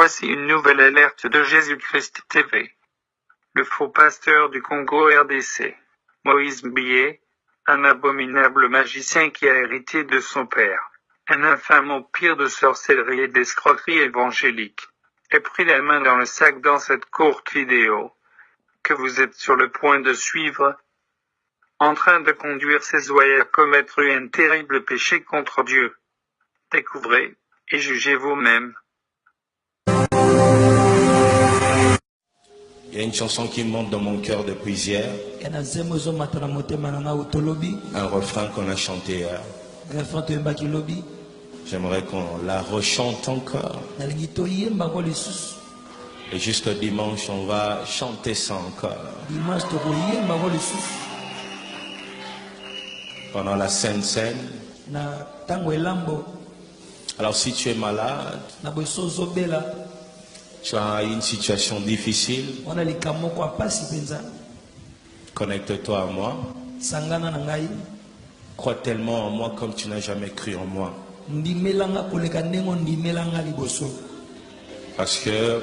Voici une nouvelle alerte de Jésus-Christ TV. Le faux pasteur du Congo RDC, Moïse Mbié, un abominable magicien qui a hérité de son père, un infâme empire de sorcellerie et d'escroquerie évangélique, est pris la main dans le sac dans cette courte vidéo, que vous êtes sur le point de suivre, en train de conduire ses oreilles à commettre un terrible péché contre Dieu. Découvrez, et jugez vous-même. Il y a une chanson qui monte dans mon cœur depuis hier. Un refrain qu'on a chanté hier. J'aimerais qu'on la rechante encore. Et jusqu'au dimanche, on va chanter ça encore. Pendant la Sainte Seine. Alors si tu es malade, tu as une situation difficile, connecte-toi à moi. Crois tellement en moi comme tu n'as jamais cru en moi. Parce que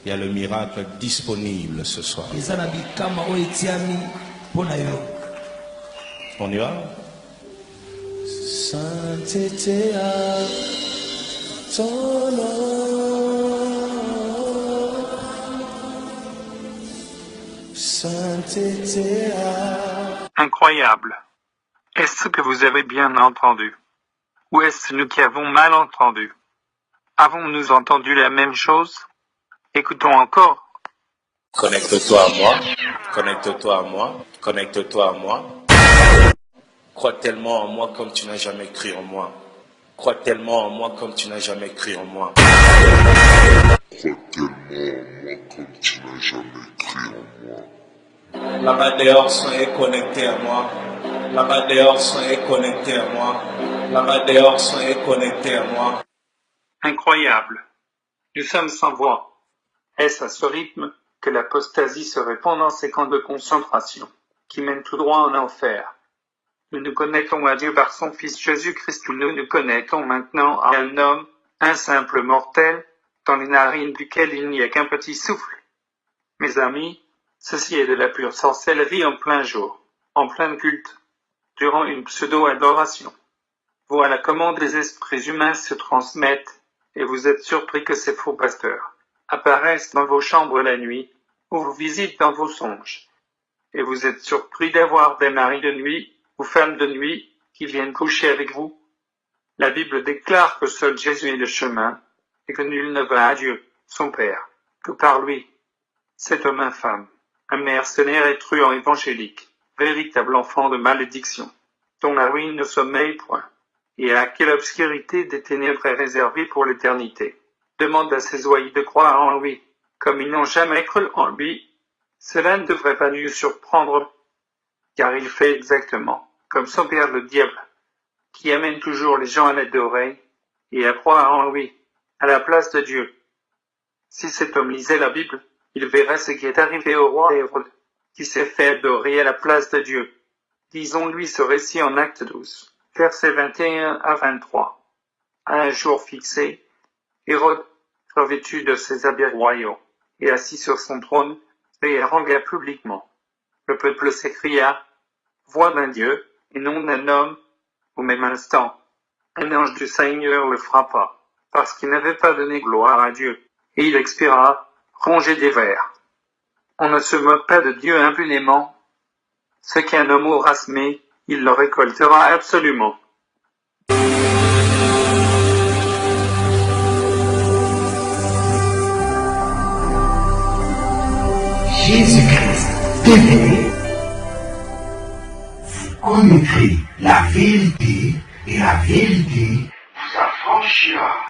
il y a le miracle disponible ce soir. On y va? Sainteté à ton nom, sainteté à... Incroyable. Est-ce que vous avez bien entendu? Ou est-ce nous qui avons mal entendu? Avons-nous entendu la même chose? Écoutons encore. Connecte-toi à moi, connecte-toi à moi, connecte-toi à moi. Crois tellement en moi comme tu n'as jamais cru en moi. Crois tellement en moi comme tu n'as jamais cru en moi. Crois tellement en moi comme tu n'as jamais cru en moi. Là-bas dehors, soyez connectés à moi. Là-bas dehors, soyez connectés à moi. Là-bas dehors, soyez connectés à moi. Incroyable. Nous sommes sans voix. Est-ce à ce rythme que l'apostasie se répand dans ces camps de concentration, qui mènent tout droit en enfer? Nous nous connectons à Dieu par son Fils Jésus-Christ, ou nous nous connectons maintenant à un homme, un simple mortel, dans les narines duquel il n'y a qu'un petit souffle. Mes amis, ceci est de la pure sorcellerie en plein jour, en plein culte, durant une pseudo-adoration. Voilà comment des esprits humains se transmettent, et vous êtes surpris que ces faux pasteurs apparaissent dans vos chambres la nuit, ou vous visitent dans vos songes. Et vous êtes surpris d'avoir des maris de nuit, ou femmes de nuit, qui viennent coucher avec vous. La Bible déclare que seul Jésus est le chemin, et que nul ne va à Dieu, son Père, que par lui. Cet homme infâme, un mercenaire et truand évangélique, véritable enfant de malédiction, dont la ruine ne sommeille point, et à quelle obscurité des ténèbres est réservée pour l'éternité. Demande à ses oreilles de croire en lui, comme ils n'ont jamais cru en lui. Cela ne devrait pas nous surprendre, car il fait exactement comme son père le diable, qui amène toujours les gens à l'adorer et à croire en lui, à la place de Dieu. Si cet homme lisait la Bible, il verrait ce qui est arrivé au roi Hérode, qui s'est fait adorer à la place de Dieu. Disons-lui ce récit en Acte 12, versets 21 à 23. À un jour fixé, Hérode, revêtu de ses habits royaux, et assis sur son trône, les harangua publiquement. Le peuple s'écria, « Voix d'un Dieu, et non d'un homme !» Au même instant, un ange du Seigneur le frappa, parce qu'il n'avait pas donné gloire à Dieu, et il expira, rongé des vers. On ne se moque pas de Dieu impunément. Ce qu'un homme aura semé, il le récoltera absolument. Jésus-Christ TV, vous connaîtrez la vérité et la vérité vous affranchira.